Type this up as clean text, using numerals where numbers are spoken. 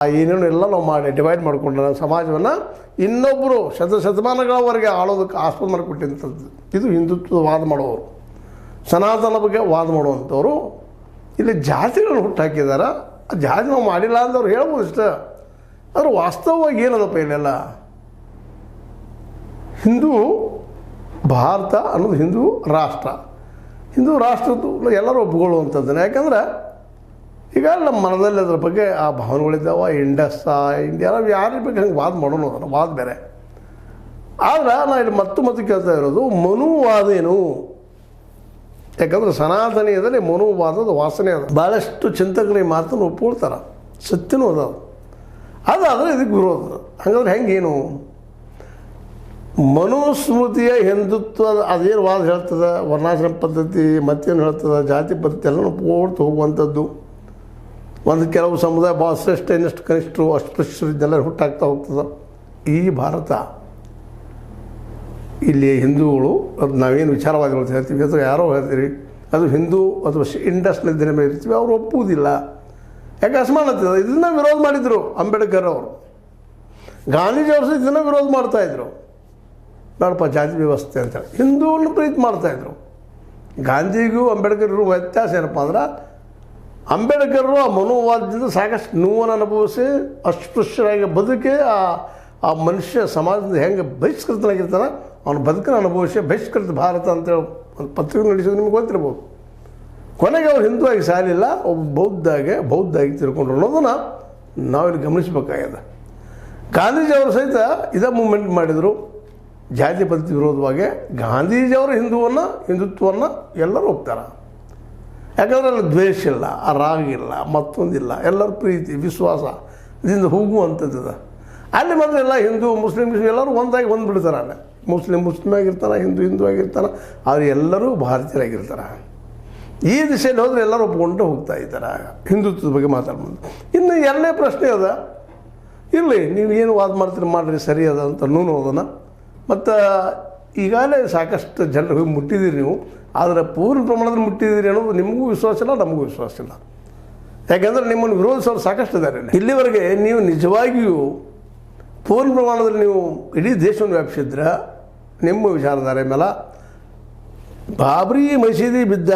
ಏನೇನು ಎಲ್ಲ ನಾವು ಮಾಡಿ ಡಿವೈಡ್ ಮಾಡಿಕೊಂಡ್ರೆ ಸಮಾಜವನ್ನು ಇನ್ನೊಬ್ಬರು ಶತಮಾನಗಳವರೆಗೆ ಆಳೋದಕ್ಕೆ ಆಸ್ಪದ ಮಾಡಿಕೊಟ್ಟಿಂಥದ್ದು. ಇದು ಹಿಂದುತ್ವದ ವಾದ ಮಾಡೋರು, ಸನಾತನ ಬಗ್ಗೆ ವಾದ ಮಾಡುವಂಥವ್ರು ಇಲ್ಲಿ ಜಾತಿಗಳನ್ನು ಹುಟ್ಟಾಕಿದ್ದಾರೆ. ಆ ಜಾತಿ ನಾವು ಮಾಡಿಲ್ಲ ಅಂದವ್ರು ಹೇಳ್ಬೋದು ಇಷ್ಟ. ಆದರೆ ವಾಸ್ತವವಾಗಿ ಏನದಪ್ಪ ಇಲ್ಲೆಲ್ಲ ಹಿಂದೂ ಭಾರತ ಅನ್ನೋದು ಹಿಂದೂ ರಾಷ್ಟ್ರದ್ದು ಎಲ್ಲರೂ ಒಪ್ಕೊಳ್ಳುವಂಥದ್ದನ್ನು. ಯಾಕಂದ್ರೆ ಈಗ ನಮ್ಮ ಮನದಲ್ಲಿ ಅದ್ರ ಬಗ್ಗೆ ಆ ಭಾವನೆಗಳಿದ್ದಾವೆ. ಇಂಡಿಯಾ ನಾವು ಯಾರ ಬಗ್ಗೆ ಹಂಗೆ ವಾದ ಮಾಡೋಣ, ಅದನ್ನು ವಾದ ಬೇರೆ. ಆದ್ರೆ ನಾನು ಇಲ್ಲಿ ಮತ್ತೆ ಕೇಳ್ತಾ ಇರೋದು ಮನುವಾದ ಏನು. ಯಾಕಂದ್ರೆ ಸನಾತನೀಯದಲ್ಲಿ ಮನುವಾದದ ವಾಸನೆ ಅದ. ಭಾಳಷ್ಟು ಚಿಂತಕರಿಗೆ ಮಾತನ್ನು ಒಪ್ಕೊಳ್ತಾರೆ, ಸತ್ಯನೂ ಅದಾವ. ಅದಾದರೆ ಇದಕ್ಕೆ ವಿರೋಧ. ಹಾಗಾದ್ರೆ ಹೆಂಗೇನು ಮನುಸ್ಮೃತಿಯ ಹಿಂದುತ್ವದ ಅದೇನು ವಾದ ಹೇಳ್ತದೆ, ವರ್ಣಾಶ್ರಮ ಪದ್ಧತಿ ಮತ್ತೇನು ಹೇಳ್ತದೆ, ಜಾತಿ ಪದ್ಧತಿ ಎಲ್ಲನೂ ಪೋಡ್ತು ಹೋಗುವಂಥದ್ದು. ಒಂದು ಕೆಲವು ಸಮುದಾಯ ಭಾಳ ಶ್ರೇಷ್ಠ, ಇನ್ನಷ್ಟು ಕನಿಷ್ಠರು, ಅಸ್ಪೃಶ್ಯರು ಇದೆಲ್ಲ ಹುಟ್ಟಾಗ್ತಾ ಹೋಗ್ತದೆ. ಈ ಭಾರತ ಇಲ್ಲಿ ಹಿಂದೂಗಳು ಅದು ನಾವೇನು ವಿಚಾರವಾದಿಗಳು ಹೇಳ್ತೀವಿ ಅಥವಾ ಯಾರೋ ಹೇಳ್ತೀರಿ ಅದು ಹಿಂದೂ ಅಥವಾ ಇಂಡಸ್ಟ್ರಿಯಲ್ ಮೇಲೆ ಇರ್ತೀವಿ, ಅವ್ರು ಒಪ್ಪುವುದಿಲ್ಲ. ಯಾಕೆ ಅಸಮಾನತೆ ಇದನ್ನು ವಿರೋಧ ಮಾಡಿದರು ಅಂಬೇಡ್ಕರ್ ಅವರು. ಗಾಂಧೀಜಿಯವರು ಸಹ ಇದನ್ನು ವಿರೋಧ ಮಾಡ್ತಾಯಿದ್ರು. ಬೇಡಪ್ಪ ಜಾತಿ ವ್ಯವಸ್ಥೆ ಅಂತೇಳಿ ಹಿಂದೂವನ್ನು ಪ್ರೀತಿ ಮಾಡ್ತಾಯಿದ್ರು. ಗಾಂಧಿಗೂ ಅಂಬೇಡ್ಕರ್ಗೂ ವ್ಯತ್ಯಾಸ ಏನಪ್ಪ ಅಂದ್ರೆ ಅಂಬೇಡ್ಕರ್ರು ಆ ಮನೋವಾದದಿಂದ ಸಾಕಷ್ಟು ನೋವನ್ನು ಅನುಭವಿಸಿ ಅಸ್ಪೃಶ್ಯರಾಗಿ ಬದುಕಿ ಆ ಮನುಷ್ಯ ಸಮಾಜದಿಂದ ಹೆಂಗೆ ಬಹಿಷ್ಕೃತನಾಗಿರ್ತಾನೆ ಅವನ ಬದುಕನ್ನು ಅನುಭವಿಸಿ ಬಹಿಷ್ಕೃತ ಭಾರತ ಅಂತೇಳಿ ಒಂದು ಪತ್ರಿಕೆ ನಡೆಸೋದು ನಿಮ್ಗೆ ಗೊತ್ತಿರ್ಬೋದು. ಕೊನೆಗೆ ಅವ್ರು ಹಿಂದೂ ಆಗಿ ಸಾಲಿಲ್ಲ, ಒಬ್ಬ ಬೌದ್ಧಾಗಿ ತಿಳ್ಕೊಂಡ್ರು ಅನ್ನೋದನ್ನು ನಾವಿಲ್ಲಿ ಗಮನಿಸಬೇಕಾಗಿದೆ. ಗಾಂಧೀಜಿಯವರು ಸಹಿತ ಇದೇ ಮೂಮೆಂಟ್ ಮಾಡಿದರು ಜಾತಿ ಪದ್ಧತಿ ವಿರೋಧವಾಗಿ. ಗಾಂಧೀಜಿಯವರು ಹಿಂದುತ್ವವನ್ನು ಎಲ್ಲರೂ ಒಪ್ತಾರೆ. ಯಾಕಂದರೆ ಅಲ್ಲಿ ದ್ವೇಷ ಇಲ್ಲ, ಆ ರಾಗ ಇಲ್ಲ, ಮತ್ತೊಂದಿಲ್ಲ, ಎಲ್ಲರೂ ಪ್ರೀತಿ ವಿಶ್ವಾಸ ಇದರಿಂದ ಹೋಗುವಂಥದ್ದು. ಅಲ್ಲಿ ಮಾತ್ರ ಎಲ್ಲ ಹಿಂದೂ ಮುಸ್ಲಿಮ್ ಎಲ್ಲರೂ ಒಂದಾಗಿ ಹೊಂದ್ಬಿಡ್ತಾರೆ. ಅಲ್ಲಿ ಮುಸ್ಲಿಮ್ ಆಗಿರ್ತಾನೆ, ಹಿಂದೂ ಆಗಿರ್ತಾನೆ, ಆದರೆ ಎಲ್ಲರೂ ಭಾರತೀಯರಾಗಿರ್ತಾರೆ. ಈ ದಿಶೆಯಲ್ಲಿ ಹೋದರೆ ಎಲ್ಲರೂ ಒಪ್ಕೊಂಡು ಹೋಗ್ತಾ ಇದ್ದಾರೆ ಹಿಂದುತ್ವದ ಬಗ್ಗೆ ಮಾತಾಡ್ಬೋದು. ಇನ್ನು ಎರಡನೇ ಪ್ರಶ್ನೆ ಅದ, ಇಲ್ಲಿ ನೀವು ಏನು ವಾದ ಮಾಡ್ತೀರಿ ಮಾಡಿರಿ ಸರಿ ಅದ ಅಂತ ಅದನ್ನು ಮತ್ತು ಈಗಾಗಲೇ ಸಾಕಷ್ಟು ಜನರಿಗೆ ಮುಟ್ಟಿದ್ದೀರಿ ನೀವು. ಆದರೆ ಪೂರ್ಣ ಪ್ರಮಾಣದಲ್ಲಿ ಮುಟ್ಟಿದ್ದೀರಿ ಅನ್ನೋದು ನಿಮಗೂ ವಿಶ್ವಾಸ ಇಲ್ಲ, ನಮಗೂ ವಿಶ್ವಾಸ ಇಲ್ಲ. ಯಾಕೆಂದರೆ ನಿಮ್ಮನ್ನು ವಿರೋಧಿಸೋರು ಸಾಕಷ್ಟು ಇದ್ದಾರೆ. ಇಲ್ಲಿವರೆಗೆ ನೀವು ನಿಜವಾಗಿಯೂ ಪೂರ್ಣ ಪ್ರಮಾಣದಲ್ಲಿ ನೀವು ಇಡೀ ದೇಶವನ್ನು ವ್ಯಾಪಿಸಿದ್ರೆ ನಿಮ್ಮ ವಿಚಾರಧಾರೆ ಮೇಲೆ ಬಾಬ್ರಿ ಮಸೀದಿ ಬಿದ್ದ